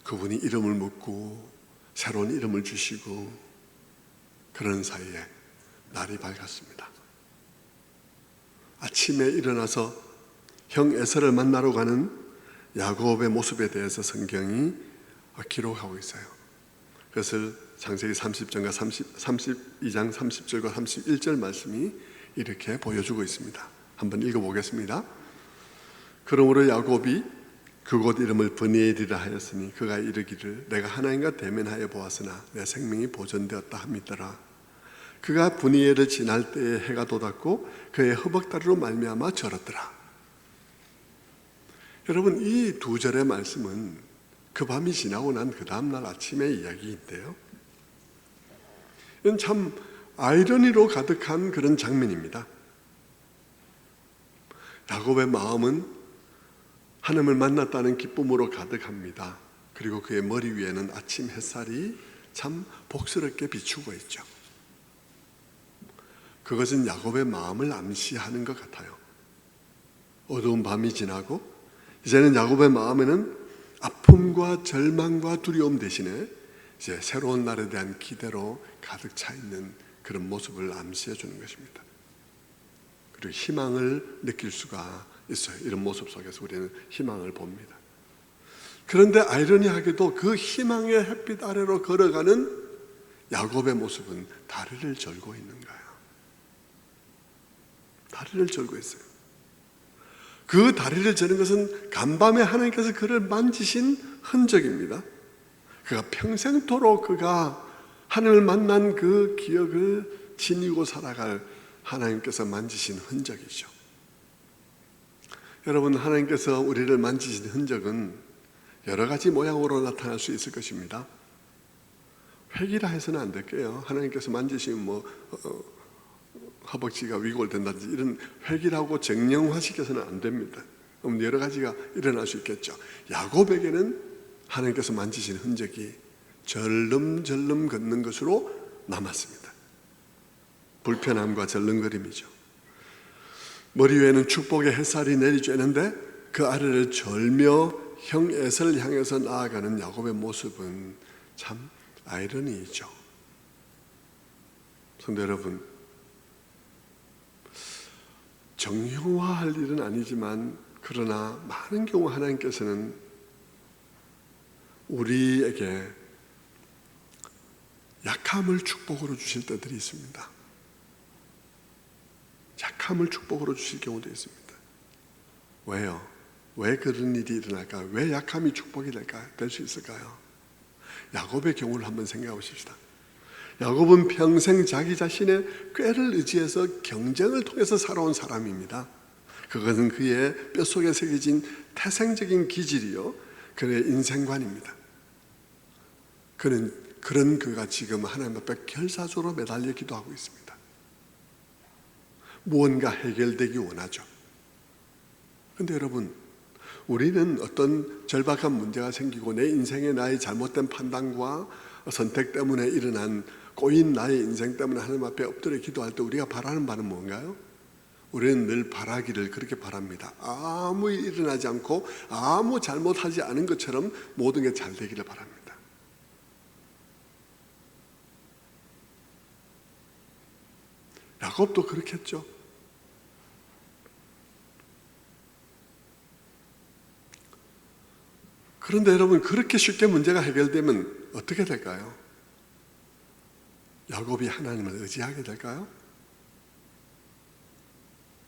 그분이 이름을 묻고 새로운 이름을 주시고 그런 사이에 날이 밝았습니다. 아침에 일어나서 형 에서를 만나러 가는 야곱의 모습에 대해서 성경이 기록하고 있어요. 그것을 창세기 30장과 32장 30절과 31절 말씀이 이렇게 보여주고 있습니다. 한번 읽어보겠습니다. 그러므로 야곱이 그곳 이름을 브니엘이라 하였으니 그가 이르기를 내가 하나님과 대면하여 보았으나 내 생명이 보존되었다 함이더라. 그가 분이엘을 지날 때에 해가 돋았고 그의 허벅다리로 말미암아 절었더라. 여러분, 이 두 절의 말씀은 그 밤이 지나고 난 그 다음날 아침의 이야기인데요, 이건 참 아이러니로 가득한 그런 장면입니다. 야곱의 마음은 하나님을 만났다는 기쁨으로 가득합니다. 그리고 그의 머리 위에는 아침 햇살이 참 복스럽게 비추고 있죠. 그것은 야곱의 마음을 암시하는 것 같아요. 어두운 밤이 지나고 이제는 야곱의 마음에는 아픔과 절망과 두려움 대신에 이제 새로운 날에 대한 기대로 가득 차 있는 그런 모습을 암시해 주는 것입니다. 그리고 희망을 느낄 수가 있어요. 이런 모습 속에서 우리는 희망을 봅니다. 그런데 아이러니하게도 그 희망의 햇빛 아래로 걸어가는 야곱의 모습은 다리를 절고 있는 거예요. 다리를 절고 있어요. 그 다리를 저는 것은 간밤에 하나님께서 그를 만지신 흔적입니다. 그가 평생토록 그가 하나님을 만난 그 기억을 지니고 살아갈 하나님께서 만지신 흔적이죠. 여러분, 하나님께서 우리를 만지신 흔적은 여러 가지 모양으로 나타날 수 있을 것입니다. 획이라 해서는 안 될게요. 하나님께서 만지시면 허벅지가 위골된다든지 이런 획이라고 정령화시켜서는 안 됩니다. 여러 가지가 일어날 수 있겠죠. 야곱에게는 하나님께서 만지신 흔적이 절름절름 걷는 것으로 남았습니다. 불편함과 절름거림이죠. 머리 위에는 축복의 햇살이 내리쬐는데 그 아래를 절며 형 에서를 향해서 나아가는 야곱의 모습은 참 아이러니이죠. 성도 여러분, 정형화할 일은 아니지만 그러나 많은 경우 하나님께서는 우리에게 약함을 축복으로 주실 때들이 있습니다. 약함을 축복으로 주실 경우도 있습니다. 왜요? 왜 그런 일이 일어날까요? 왜 약함이 축복이 될 수 있을까요? 야곱의 경우를 한번 생각해 보십시다. 야곱은 평생 자기 자신의 꾀를 의지해서 경쟁을 통해서 살아온 사람입니다. 그것은 그의 뼛속에 새겨진 태생적인 기질이요, 그의 인생관입니다. 그런 그가 지금 하나님 앞에 결사적으로 매달려 기도하고 있습니다. 무언가 해결되기 원하죠. 그런데 여러분, 우리는 어떤 절박한 문제가 생기고 내 인생에 나의 잘못된 판단과 선택 때문에 일어난 꼬인 나의 인생 때문에 하나님 앞에 엎드려 기도할 때 우리가 바라는 바는 뭔가요? 우리는 늘 바라기를 그렇게 바랍니다. 아무 일 일어나지 않고 아무 잘못하지 않은 것처럼 모든 게 잘 되기를 바랍니다. 야곱도 그렇게 했죠. 그런데 여러분, 그렇게 쉽게 문제가 해결되면 어떻게 될까요? 야곱이 하나님을 의지하게 될까요?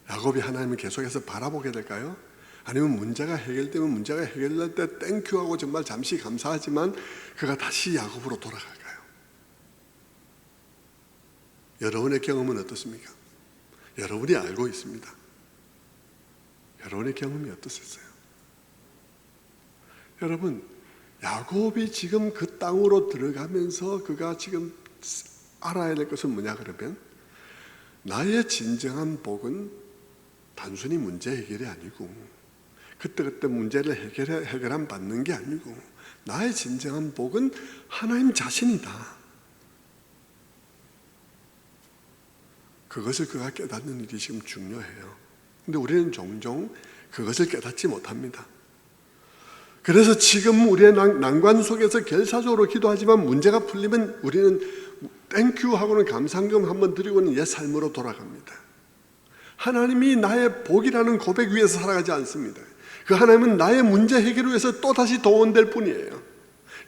야곱이 하나님을 계속해서 바라보게 될까요? 아니면 문제가 해결되면 문제가 해결될 때 땡큐하고 정말 잠시 감사하지만 그가 다시 야곱으로 돌아갈까요? 여러분의 경험은 어떻습니까? 여러분이 알고 있습니다. 여러분의 경험이 어떠셨어요? 여러분, 야곱이 지금 그 땅으로 들어가면서 그가 지금 알아야 될 것은 뭐냐 그러면, 나의 진정한 복은 단순히 문제 해결이 아니고 그때그때 문제를 해결한 받는 게 아니고 나의 진정한 복은 하나님 자신이다. 그것을 그가 깨닫는 일이 지금 중요해요. 근데 우리는 종종 그것을 깨닫지 못합니다. 그래서 지금 우리의 난관 속에서 결사적으로 기도하지만 문제가 풀리면 우리는 땡큐 하고는 감상금 한번 드리고는 옛 삶으로 돌아갑니다. 하나님이 나의 복이라는 고백 위에서 살아가지 않습니다. 그 하나님은 나의 문제 해결을 위해서 또다시 동원될 뿐이에요.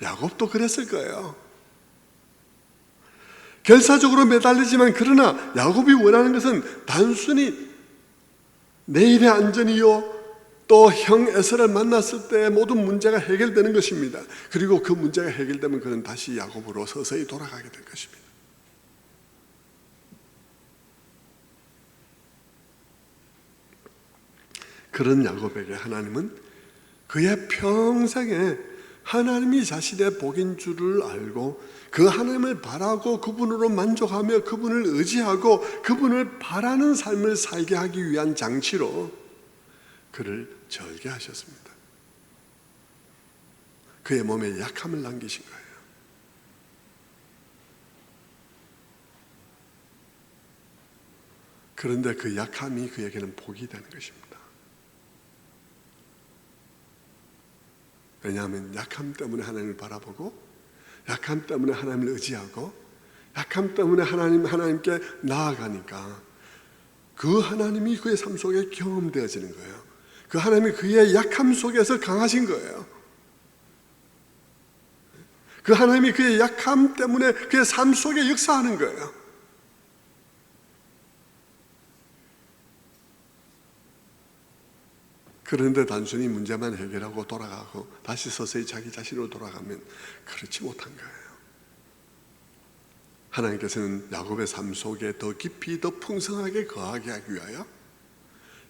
야곱도 그랬을 거예요. 결사적으로 매달리지만, 그러나 야곱이 원하는 것은 단순히 내일의 안전이요, 또 형 에서를 만났을 때 모든 문제가 해결되는 것입니다. 그리고 그 문제가 해결되면 그는 다시 야곱으로 서서히 돌아가게 될 것입니다. 그런 야곱에게 하나님은 그의 평생에 하나님이 자신의 복인 줄을 알고 그 하나님을 바라고 그분으로 만족하며 그분을 의지하고 그분을 바라는 삶을 살게 하기 위한 장치로 그를 절개하셨습니다. 그의 몸에 약함을 남기신 거예요. 그런데 그 약함이 그에게는 복이 되는 것입니다. 왜냐하면 약함 때문에 하나님을 바라보고 약함 때문에 하나님을 의지하고 약함 때문에 하나님께 나아가니까 그 하나님이 그의 삶 속에 경험되어지는 거예요. 그 하나님이 그의 약함 속에서 강하신 거예요. 그 하나님이 그의 약함 때문에 그의 삶 속에 역사하는 거예요. 그런데 단순히 문제만 해결하고 돌아가고 다시 서서히 자기 자신으로 돌아가면 그렇지 못한 거예요. 하나님께서는 야곱의 삶 속에 더 깊이 더 풍성하게 거하게 하기 위하여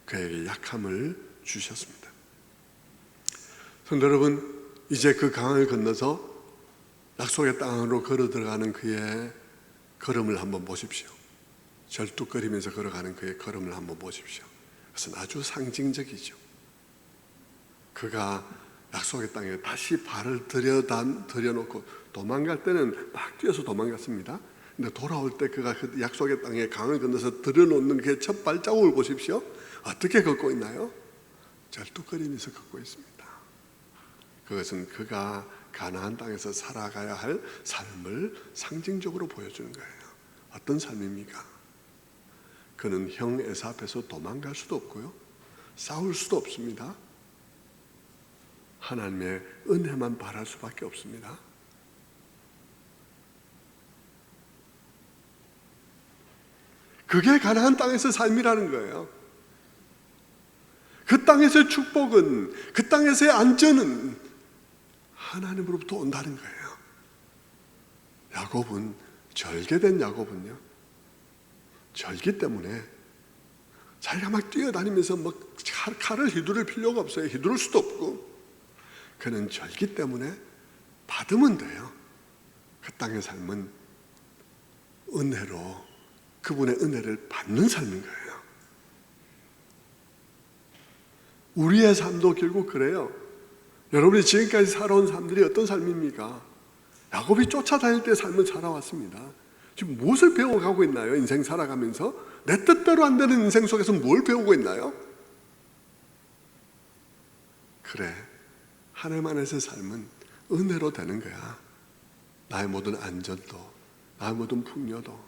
그에게 약함을 주셨습니다. 성도 여러분, 이제 그 강을 건너서 약속의 땅으로 걸어 들어가는 그의 걸음을 한번 보십시오. 절뚝거리면서 걸어가는 그의 걸음을 한번 보십시오. 그것은 아주 상징적이죠. 그가 약속의 땅에 다시 발을 들여놓고 도망갈 때는 막 뛰어서 도망갔습니다. 근데 돌아올 때 그가 그 약속의 땅에 강을 건너서 들여놓는 그 첫 발자국을 보십시오. 어떻게 걷고 있나요? 절뚝거리면서 걷고 있습니다. 그것은 그가 가나안 땅에서 살아가야 할 삶을 상징적으로 보여주는 거예요. 어떤 삶입니까? 그는 형 에사 앞에서 도망갈 수도 없고요, 싸울 수도 없습니다. 하나님의 은혜만 바랄 수밖에 없습니다. 그게 가나안 땅에서 삶이라는 거예요. 그 땅에서의 축복은, 그 땅에서의 안전은 하나님으로부터 온다는 거예요. 야곱은, 절개된 야곱은요, 절기 때문에 자기가 막 뛰어다니면서 막 칼을 휘두를 필요가 없어요. 휘두를 수도 없고. 그는 절기 때문에 받으면 돼요. 그 땅의 삶은 은혜로, 그분의 은혜를 받는 삶인 거예요. 우리의 삶도 결국 그래요. 여러분이 지금까지 살아온 삶들이 어떤 삶입니까? 야곱이 쫓아다닐 때 삶을 살아왔습니다. 지금 무엇을 배워가고 있나요? 인생 살아가면서 내 뜻대로 안 되는 인생 속에서 뭘 배우고 있나요? 그래, 하나님 안에서의 삶은 은혜로 되는 거야. 나의 모든 안전도, 나의 모든 풍요도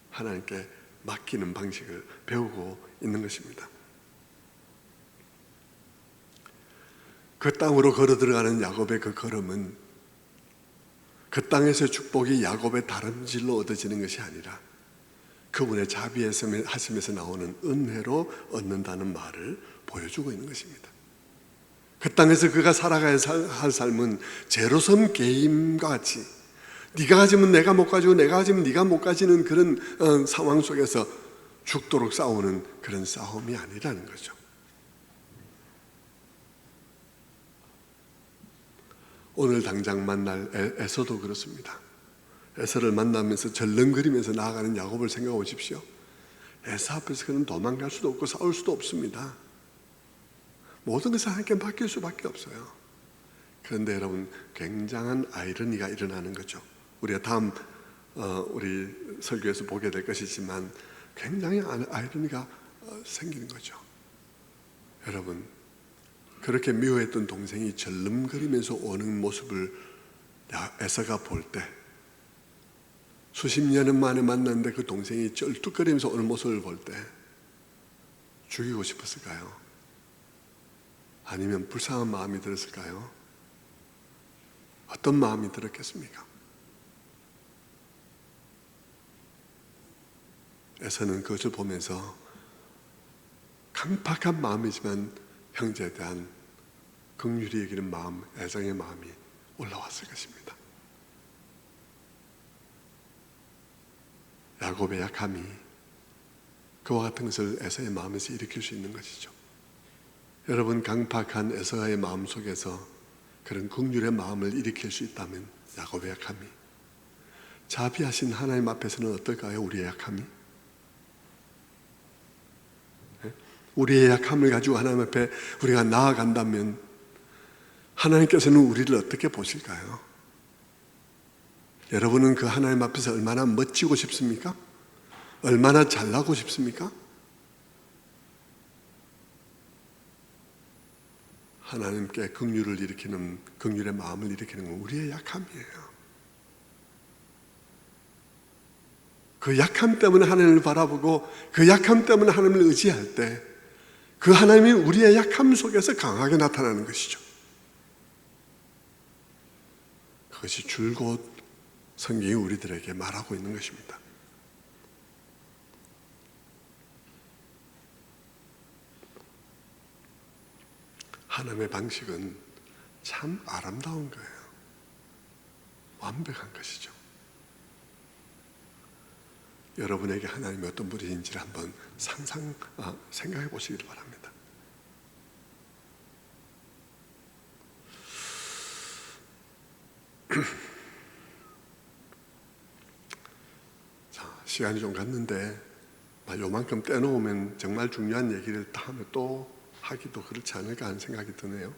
하나님께 맡기는 방식을 배우고 있는 것입니다. 그 땅으로 걸어 들어가는 야곱의 그 걸음은 그 땅에서의 축복이 야곱의 다름질로 얻어지는 것이 아니라 그분의 자비하심에서 나오는 은혜로 얻는다는 말을 보여주고 있는 것입니다. 그 땅에서 그가 살아가야 할 삶은 제로섬 게임과 같이 네가 가지면 내가 못 가지고 내가 가지면 네가 못 가지는 그런 상황 속에서 죽도록 싸우는 그런 싸움이 아니라는 거죠. 오늘 당장 만날 에서도 그렇습니다. 에서를 만나면서 절렁거리면서 나아가는 야곱을 생각해 보십시오. 에서 앞에서 그는 도망갈 수도 없고 싸울 수도 없습니다. 모든 것을 하나님께 맡길 수밖에 없어요. 그런데 여러분, 굉장한 아이러니가 일어나는 거죠. 우리가 다음 우리 설교에서 보게 될 것이지만 굉장히 아이러니가 생기는 거죠. 여러분, 그렇게 미워했던 동생이 절름거리면서 오는 모습을 에서가 볼 때, 수십 년 만에 만났는데 그 동생이 쩔뚝거리면서 오는 모습을 볼 때 죽이고 싶었을까요? 아니면 불쌍한 마음이 들었을까요? 어떤 마음이 들었겠습니까? 에서는 그것을 보면서 강팍한 마음이지만 형제에 대한 긍휼히 여기는 마음, 애정의 마음이 올라왔을 것입니다. 야곱의 약함이 그와 같은 것을 에서의 마음에서 일으킬 수 있는 것이죠. 여러분 강팍한 에서의 마음속에서 그런 긍휼의 마음을 일으킬 수 있다면 야곱의 약함이, 자비하신 하나님 앞에서는 어떨까요? 우리의 약함이, 우리의 약함을 가지고 하나님 앞에 우리가 나아간다면 하나님께서는 우리를 어떻게 보실까요? 여러분은 그 하나님 앞에서 얼마나 멋지고 싶습니까? 얼마나 잘나고 싶습니까? 하나님께 긍휼을 일으키는, 긍휼의 마음을 일으키는 건 우리의 약함이에요. 그 약함 때문에 하나님을 바라보고 그 약함 때문에 하나님을 의지할 때 그 하나님이 우리의 약함 속에서 강하게 나타나는 것이죠. 그것이 줄곧 성경이 우리들에게 말하고 있는 것입니다. 하나님의 방식은 참 아름다운 거예요. 완벽한 것이죠. 여러분에게 하나님이 어떤 분인지를 한번 생각해 보시길 바랍니다. 자, 시간이 좀 갔는데 요만큼 떼놓으면 정말 중요한 얘기를 다음에 또 하기도 그렇지 않을까 하는 생각이 드네요.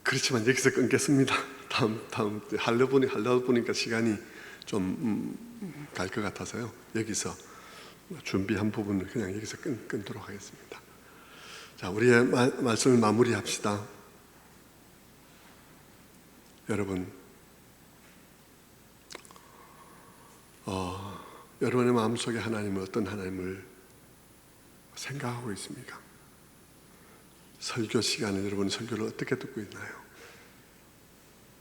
그렇지만 여기서 끊겠습니다. 다음 하려다 보니까 시간이 좀 갈 것 같아서요. 여기서 준비한 부분을 그냥 여기서 끊도록 하겠습니다. 자, 우리의 말씀을 마무리합시다. 여러분, 여러분의 마음속에 하나님은 어떤 하나님을 생각하고 있습니까? 설교 시간에 여러분 설교를 어떻게 듣고 있나요?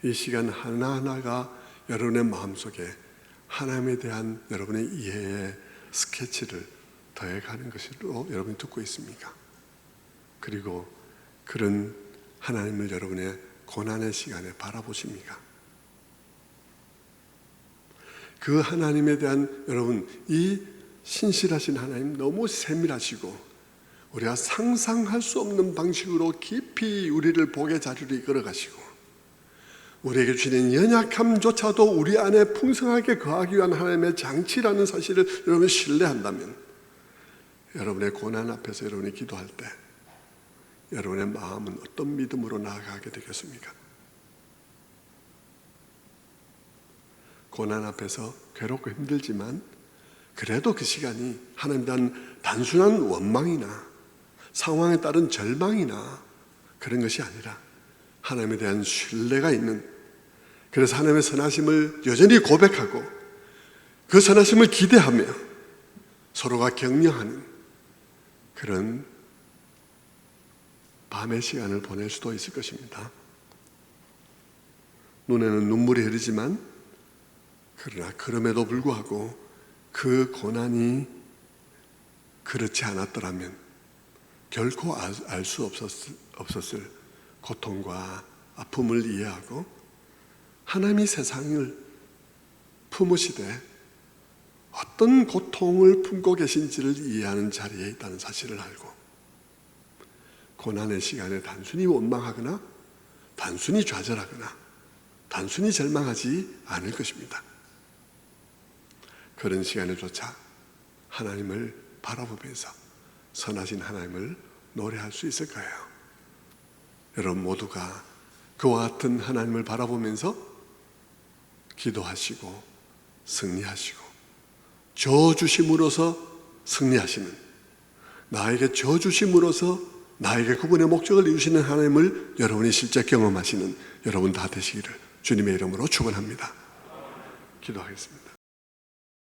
이 시간 하나하나가 여러분의 마음속에 하나님에 대한 여러분의 이해의 스케치를 더해가는 것으로 여러분이 듣고 있습니까? 그리고 그런 하나님을 여러분의 고난의 시간에 바라보십니까? 그 하나님에 대한 여러분, 이 신실하신 하나님 너무 세밀하시고 우리가 상상할 수 없는 방식으로 깊이 우리를 복의 자리로 이끌어 가시고 우리에게 주시는 연약함조차도 우리 안에 풍성하게 거하기 위한 하나님의 장치라는 사실을 여러분이 신뢰한다면 여러분의 고난 앞에서 여러분이 기도할 때 여러분의 마음은 어떤 믿음으로 나아가게 되겠습니까? 고난 앞에서 괴롭고 힘들지만 그래도 그 시간이 하나님에 대한 단순한 원망이나 상황에 따른 절망이나 그런 것이 아니라 하나님에 대한 신뢰가 있는, 그래서 하나님의 선하심을 여전히 고백하고 그 선하심을 기대하며 서로가 격려하는 그런 밤의 시간을 보낼 수도 있을 것입니다. 눈에는 눈물이 흐르지만 그러나 그럼에도 불구하고 그 고난이 그렇지 않았더라면 결코 알 수 없었을 고통과 아픔을 이해하고 하나님이 세상을 품으시되 어떤 고통을 품고 계신지를 이해하는 자리에 있다는 사실을 알고 고난의 시간에 단순히 원망하거나 단순히 좌절하거나 단순히 절망하지 않을 것입니다. 그런 시간에조차 하나님을 바라보면서 선하신 하나님을 노래할 수 있을 거예요. 여러분 모두가 그와 같은 하나님을 바라보면서 기도하시고 승리하시고 저주심으로서 승리하시는, 나에게 저주심으로서 나에게 그분의 목적을 이루시는 하나님을 여러분이 실제 경험하시는 여러분 다 되시기를 주님의 이름으로 축원합니다. 기도하겠습니다.